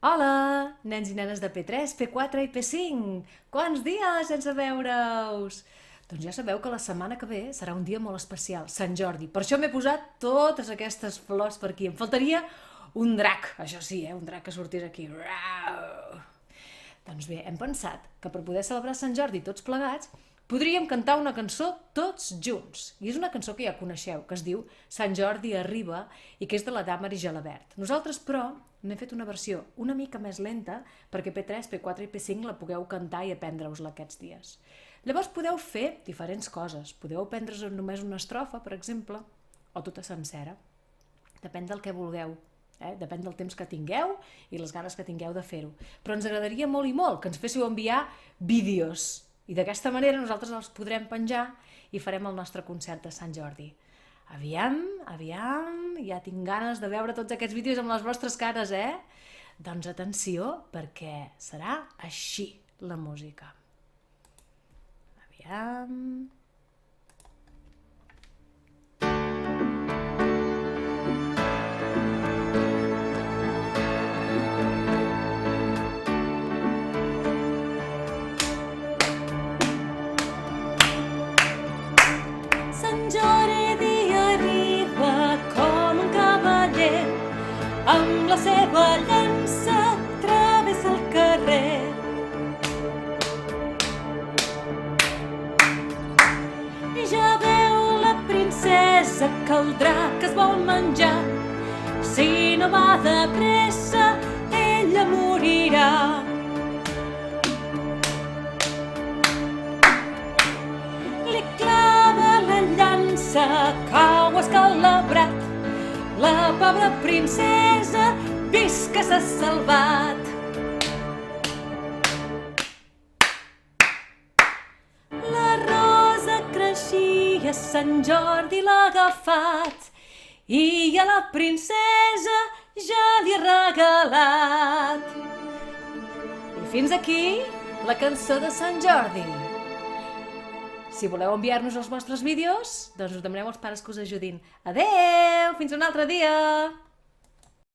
Hola, nens i nenes de P3, P4 i P5! Quants dies sense veure-us! Doncs ja sabeu que la setmana que ve serà un dia molt especial, Sant Jordi. Per això m'he posat totes aquestes flors per aquí. Em faltaria un drac, això sí, un drac que sortís aquí. Rau! Doncs bé, hem pensat que per poder celebrar Sant Jordi tots plegats podríem cantar una cançó tots junts. I és una cançó que ja coneixeu, que es diu Sant Jordi arriba i que és de la Dàmar i Gelabert. Nosaltres, però, n'hem fet una versió una mica més lenta perquè P3, P4 i P5 la pugueu cantar i aprendre-us-la aquests dies. Llavors podeu fer diferents coses. Podeu aprendre's només una estrofa, per exemple, o tota sencera. Depèn del que vulgueu. Depèn del temps que tingueu i les ganes que tingueu de fer-ho. Però ens agradaria molt i molt que ens féssiu enviar vídeos i d'aquesta manera nosaltres els podrem penjar i farem el nostre concert de Sant Jordi. Aviam, ja tinc ganes de veure tots aquests vídeos amb les vostres cares, Doncs atenció, perquè serà així la música. Aviam... Sant Jordi arriba com un cavaller, amb la seva llança travessa el carrer. I ja veu la princesa que el drac es vol menjar. Si no va de pressa, ella morirà. Li clava la llança, cau escalabrat. La pobra princesa vist que s'ha salvat. La rosa creixia, Sant Jordi l'ha agafat i a la princesa ja li ha regalat. I fins aquí la cançó de Sant Jordi. Si voleu enviar-nos els vostres vídeos, doncs us demanem als pares que us ajudin. Adeu! Fins un altre dia!